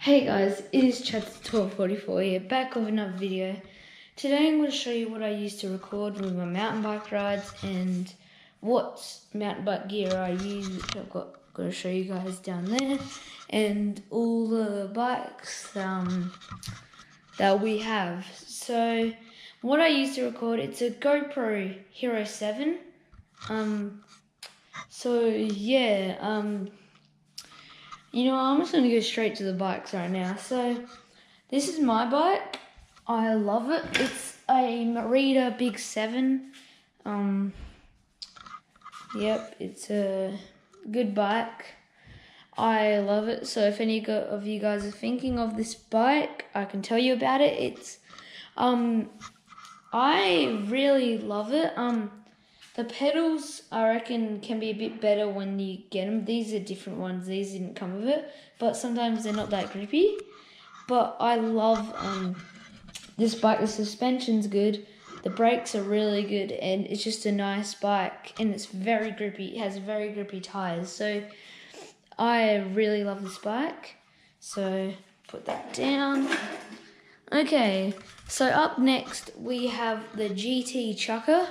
Hey guys, it is Chad1244 here, back with another video. Today I'm going to show you what I use to record with my mountain bike rides and what mountain bike gear I use, which I've got to show you guys down there, and all the bikes that we have. So what I use to record, it's a GoPro Hero 7. You know, I'm just going to go straight to the bikes right now. So, this is my bike. I love it. It's a Merida Big 7. Yep, it's a good bike. I love it. So, if any of you guys are thinking of this bike, I can tell you about it. It's, I really love it. The pedals, I reckon, can be a bit better when you get them. These are different ones. These didn't come with it. But sometimes they're not that grippy. But I love this bike. The suspension's good. The brakes are really good. And it's just a nice bike. And it's very grippy. It has very grippy tyres. So I really love this bike. So put that down. Okay. So up next, we have the GT Chucker.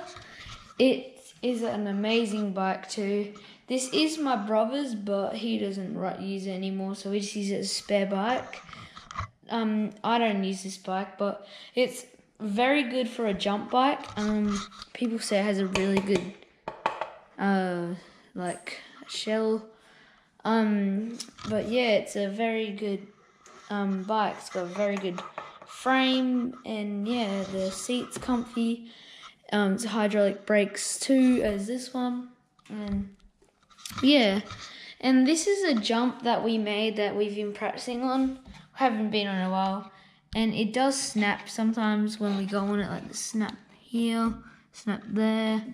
It is an amazing bike too. This is my brother's, but he doesn't use it anymore, so we just use it as a spare bike. I don't use this bike, but it's very good for a jump bike. People say it has a really good, shell. But yeah, it's a very good bike. It's got a very good frame, and yeah, the seat's comfy. It's hydraulic brakes too, as this one, and yeah, and this is a jump that we made that we've been practicing on. Haven't been on in a while, and it does snap sometimes when we go on it, like the snap here, snap there.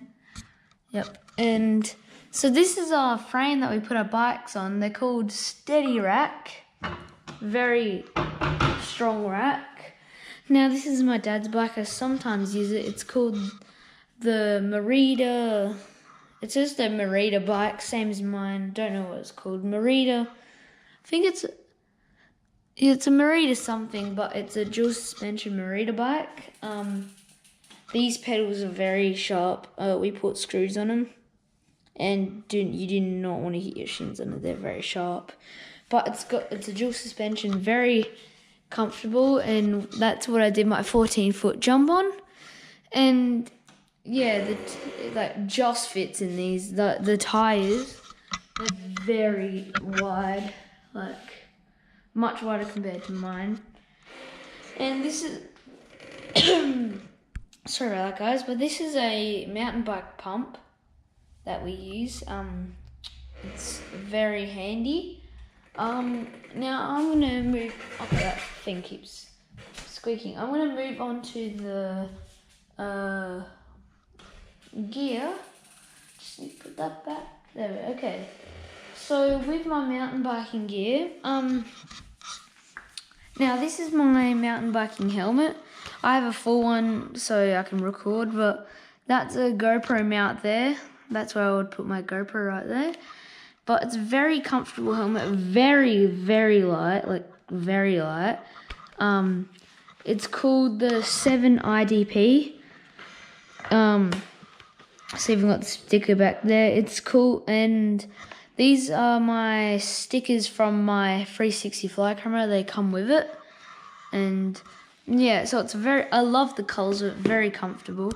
Yep, and so this is our frame that we put our bikes on. They're called Steady Rack, very strong rack. Now this is my dad's bike. I sometimes use it. It's called the Merida. It's just a Merida bike, same as mine. Don't know what it's called. Merida. I think it's a Merida something, but it's a dual suspension Merida bike. These pedals are very sharp. We put screws on them, and you do not want to hit your shins on it. They're very sharp, but it's a dual suspension, very comfortable, and that's what I did my 14-foot jump on. And yeah, it just fits in these. The tires are very wide, much wider compared to mine. And this is sorry about that, guys, but this is a mountain bike pump that we use. It's very handy. Now I'm gonna move. Okay, that thing keeps squeaking. I'm gonna move on to the gear. Just need to put that back. There we go. Okay. So with my mountain biking gear, now this is my mountain biking helmet. I have a full one so I can record, but that's a GoPro mount there. That's where I would put my GoPro right there. But it's a very comfortable helmet, very, very light, very light. It's called the 7 IDP. So you've got the sticker back there. It's cool, and these are my stickers from my 360 fly camera. They come with it, and yeah, so it's I love the colours. It's very comfortable.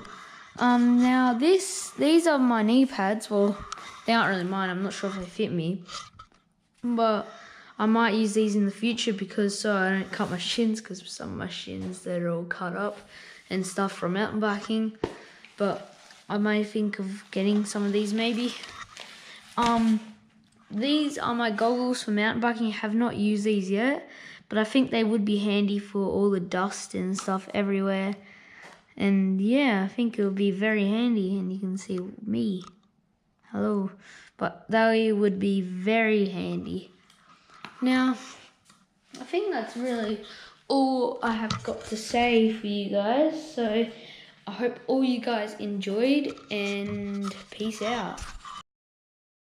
Now these are my knee pads. Well, they aren't really mine. I'm not sure if they fit me, but I might use these in the future because so I don't cut my shins, because some of my shins, they're all cut up and stuff from mountain biking. But I may think of getting some of these maybe. These are my goggles for mountain biking. I have not used these yet, but I think they would be handy for all the dust and stuff everywhere. And yeah, I think it would be very handy, and you can see me. Hello. But they would be very handy. Now, I think that's really all I have got to say for you guys. So I hope all you guys enjoyed, and peace out.